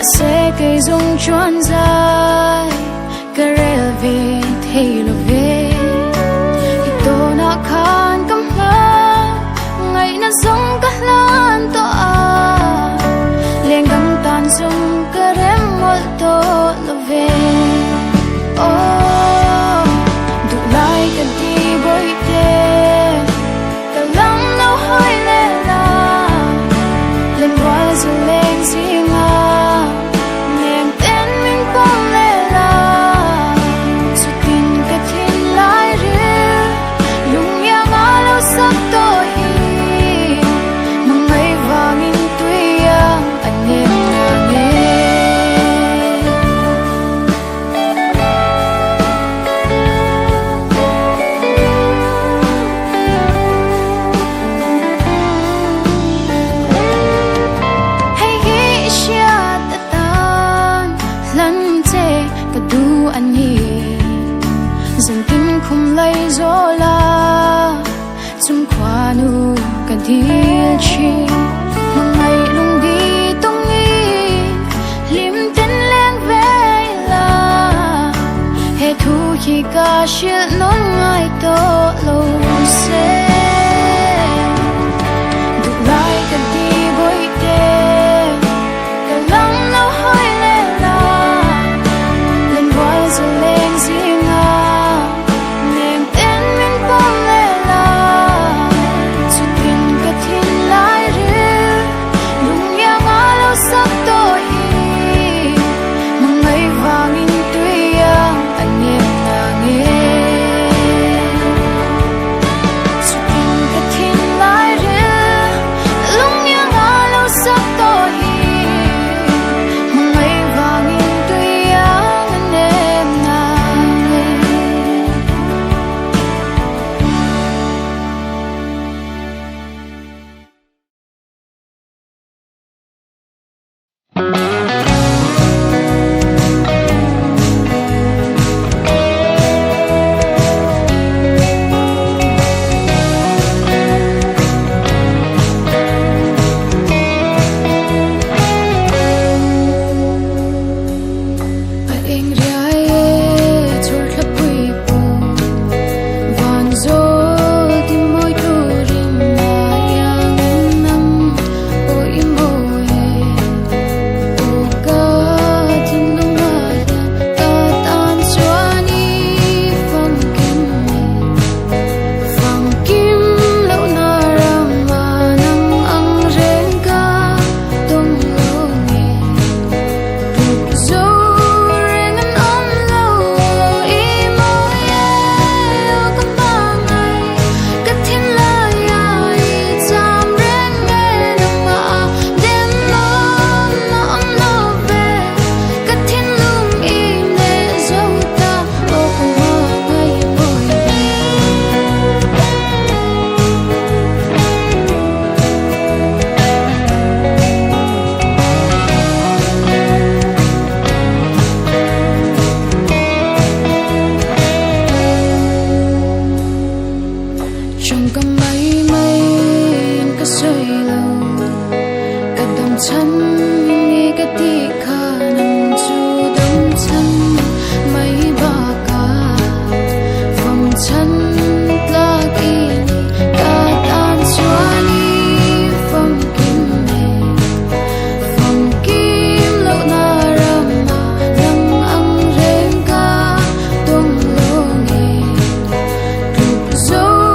sẽ cây dung chuan dài cái rêu về thấy lo về thì tôi đã khan cắm lá ngày nó giống cả lan to liền găng tan dung cái rem một to lo về đủ lại cái đi bơi đê cả lăng lâu hơi lên là lên qua rồi lên riêng niềm tên mình quăng lên là sự tin cái thiên lại rơi lung yang ngã lâu sắc tôi mà ngày vàng in tuy anh em ngả nghe hay khi chia ta tan lăn tê cả du anh hi dần tin không lấy gió la chung qua nu cả thiên chi mà ngày lung đi tung nghi liếm tên lên về là hệ thu khi cả chuyện nói ngay to lâu sẽ đủ lại cả đi bơi đê cả lăng lâu hơi lên là lên qua rồi lên riêng niềm tên mình quăng lên là sự tin cả thiên lại rơi lung yang ngã lâu sắc tôi mà ngày vàng in tuy anh em ngả nghe sự tin cả thiên lại rơi lung yang ngã lâu sắc tôi mà ngày vàng in tuy anh em ngả nghe anh rai chul khắp bụi bồ vàng gió tìm môi thu rin mà yang năm ôi môi ô ca thiên nông hoa ta tan xóa đi phong kim lâu na ram mà nắng ang reng ca tung lo nghe rục dấu trong cả mấy cái sợi lâu cả đồng chân nghe cái tiếng khả năng chu đồng chân mấy ba cả vòng chân là kia cả tan xóa đi phong kim lâu na ram mà nắng ang reng ca tung lo nghe rục dấu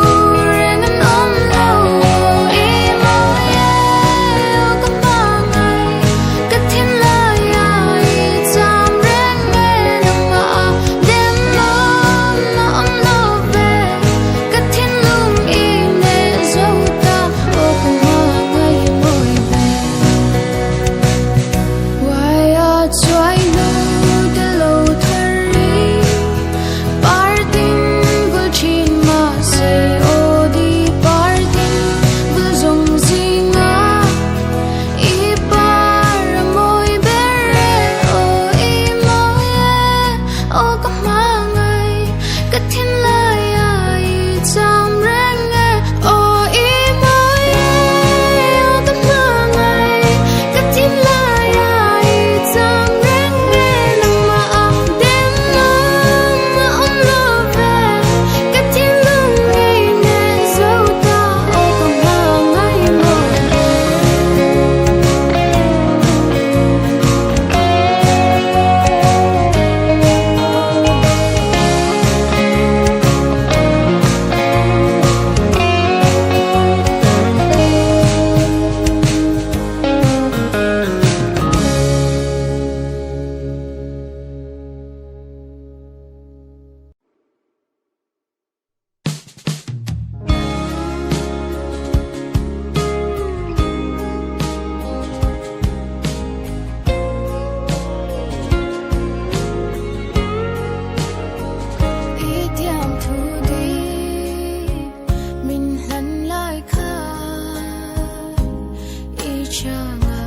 changa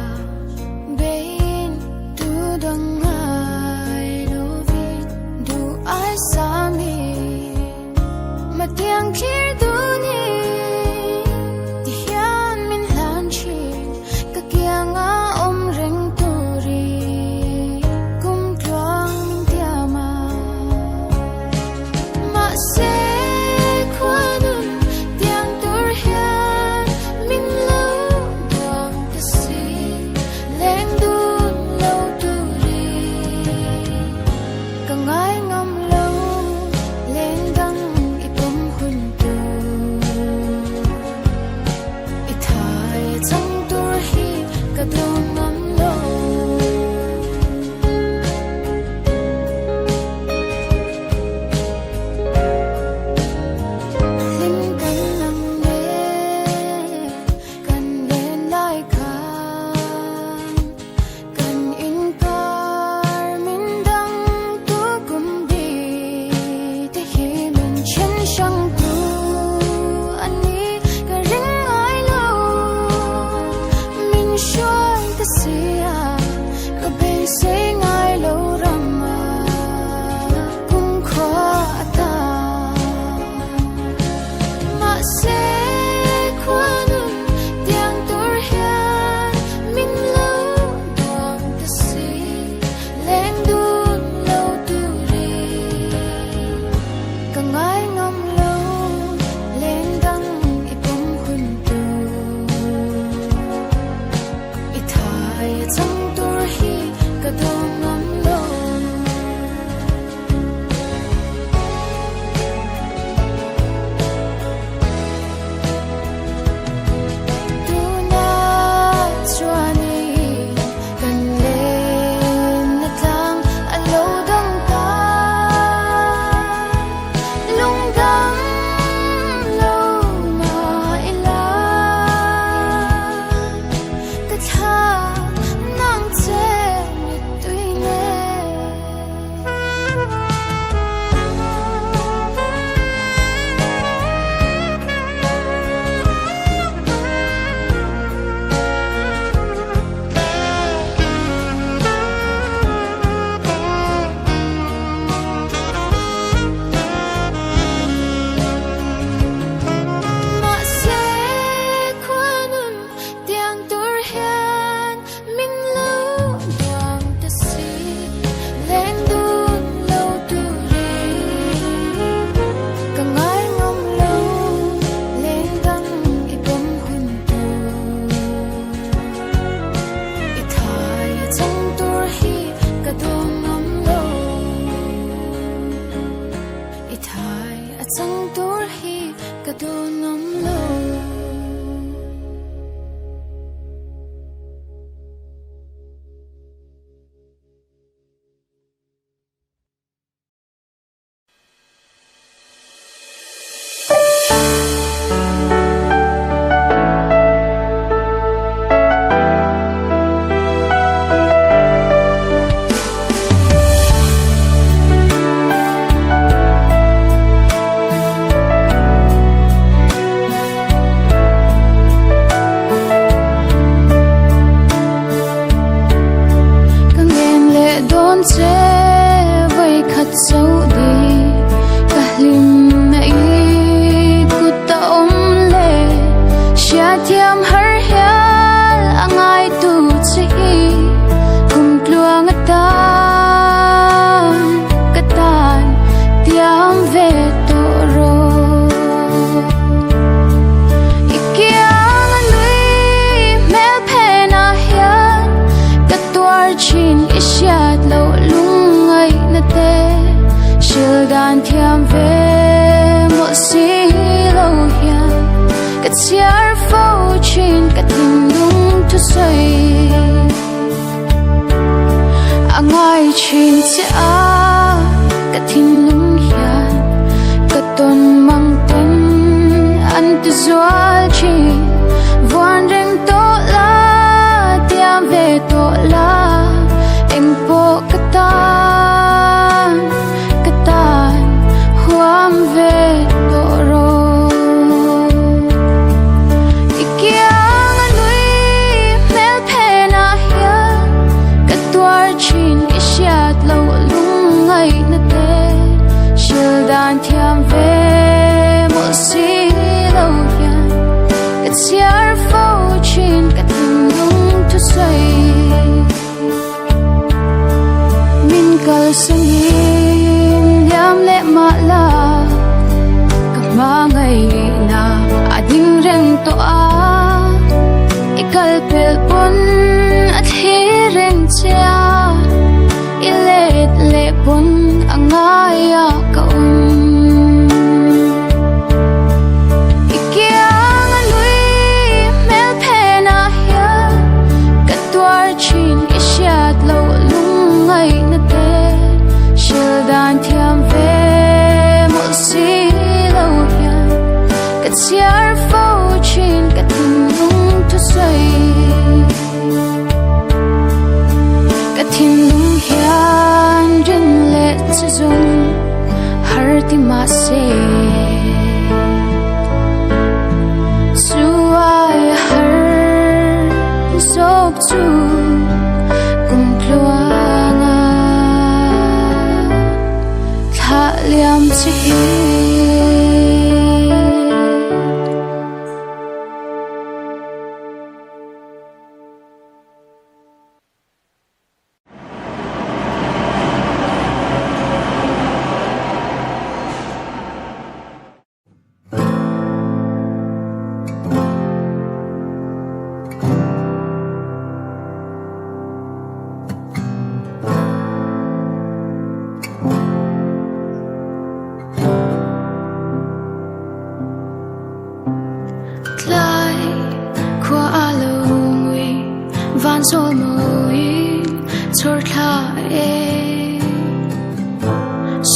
bein tu dang ai lovin du ai sami matiang khir du ni ti hian min hlan chin ka kianga om reng turi kum twang min tiama ma se kwanun tiang tur hian min lo dang ka si leng dun lo turi ka ngai ngam lo leng dang ipum hun tu i thai chang tur hi ka dum ngam lo lim kan lang ne kan len lai khan kan in kar min dang tu kum di te hi min chen shang tu ani ka ring ai lo min shoi ka singin liam le ma la kama ngai na ading reng to a ikal pel pon at hi reng cha ilet le pon angaya kaun ikiang alui mel phena hia katwar chin ishat lo lungai na te shil dan thiam ve mol si lo hia katsiar fo chin katin lung tu sai katin lung hian rin le chizung har ti ma se suai har sok chu kum kluanga tha liam chi van sol mui chor tha e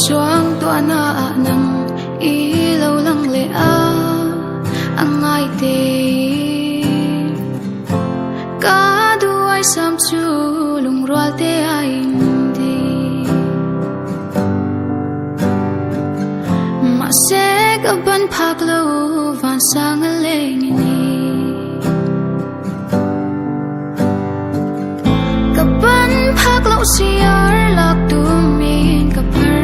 suang to na nang i lo lang le a angai te ka du ai sam chu lung rwal te ai di ma se ka ban phak lo van sang le ni ban phak lo siar lak tu min ka par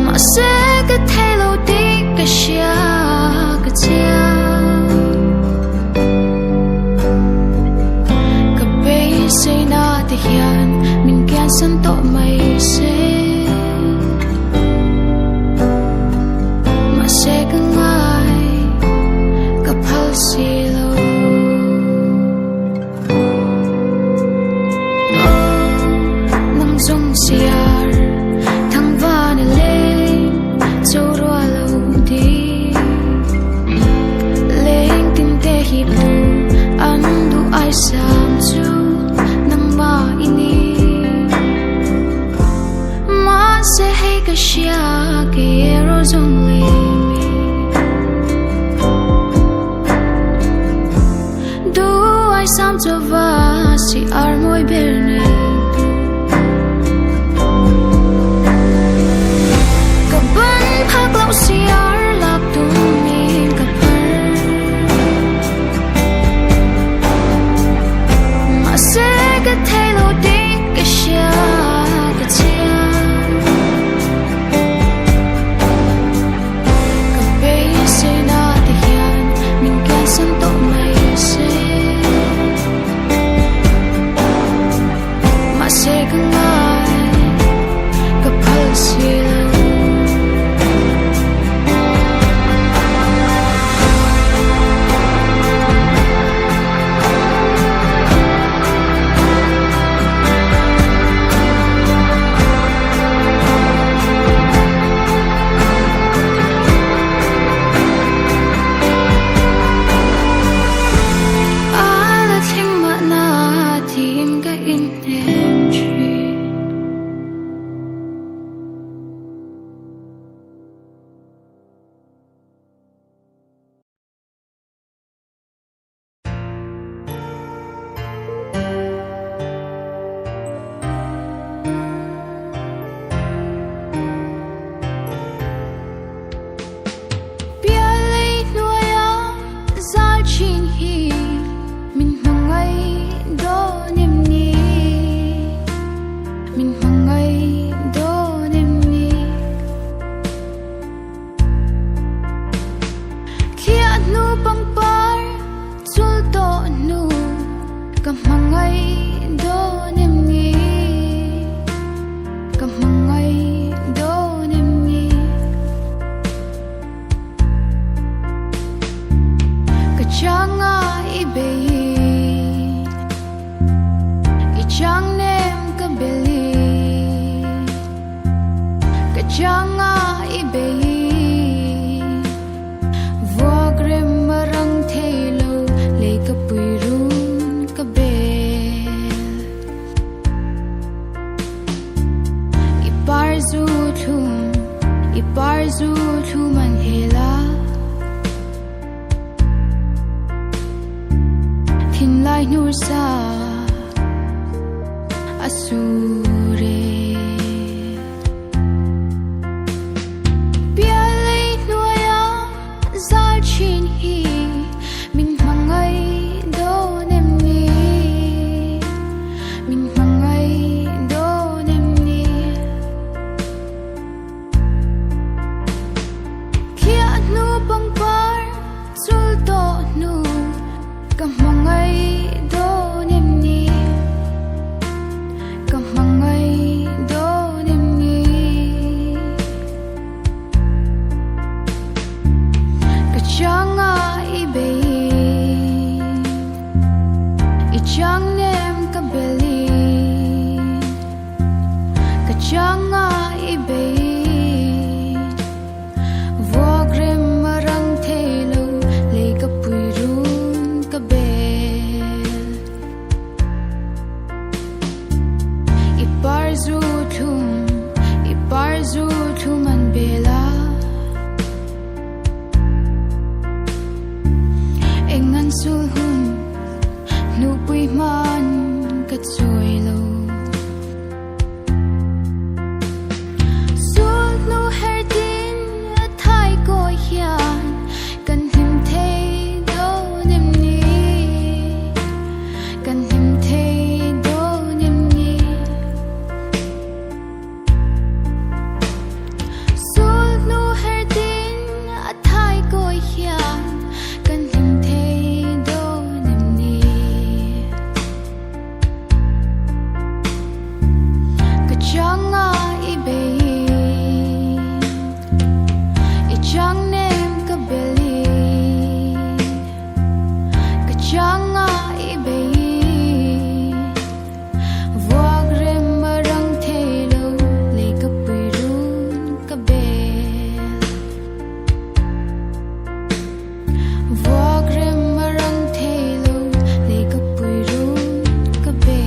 ma se ka thelo ti ka sha ka chia ka pe se na ti hian min kyan san to mai se ma se ka ngai ka phal si lo siar thang van le chorwa lo di leng tim te hi tu an du ai sam chu nang ma ini ma se he ka shia ke ro zong le mi du ai sam cho va si ar moi ber ne phak lo siar lak tu min ka par ma se ka thelo ti ka sha ka chia ka pe se na ti hian min ka san to mai se changa ibe ichang nem ka beli ka changa ibe vogre marang thelo le ka puirun ka be iparzu thum man hela thinlai nur sa asure piale noya zal chin hi min mangai do nem ni min mangai do nem ni kia nu bang par sul to nu ka mangai do nem ni ka mangai do nem ni ka changa ibe ichang nem ka beli ka changa ibe vogre marang thelo le ka puirun ka bel iparzu thum an bela engan sul hun nu pui man ka choi lo sul nu her din thai ko hian kan him thei do nem ni kan him thei do nem ni sul nu her din thai ko hian kan him thei do nem ni ka changa ibe ichang nem ka beli ka changa ibe vogre marang thelo le ka puirun ka bel vogre marang thelo le ka puirun ka bel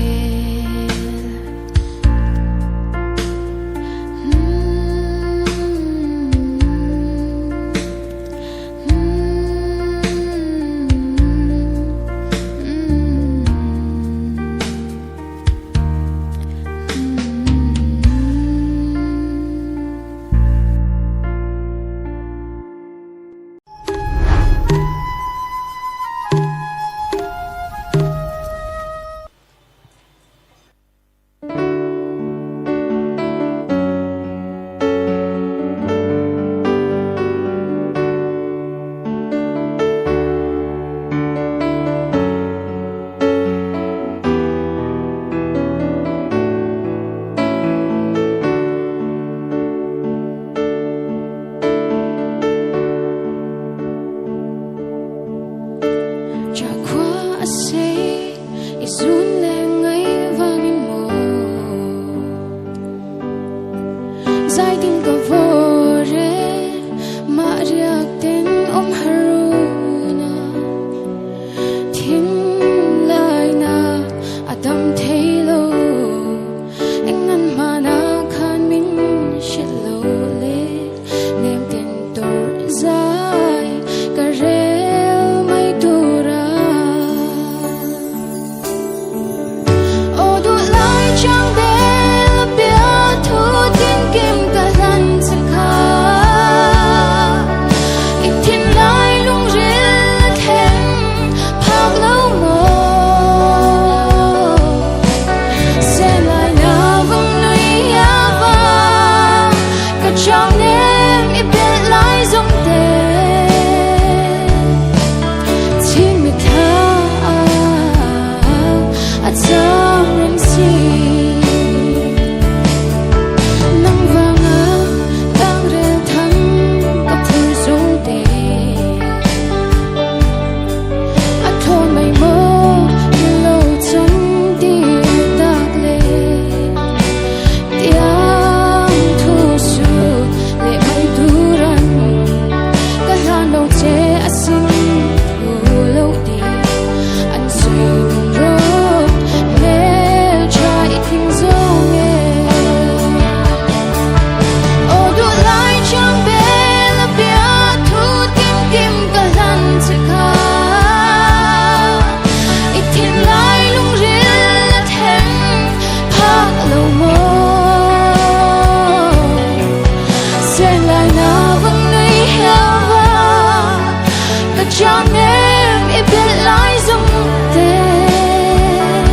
chẳng em ít biết lái dung tên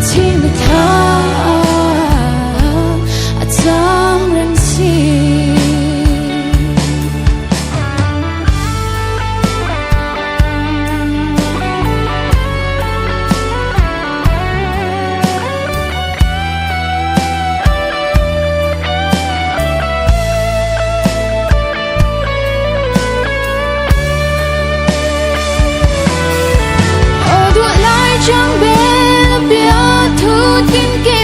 chỉ một tháng chẳng rằng gì chẳng biết biết thu tin kia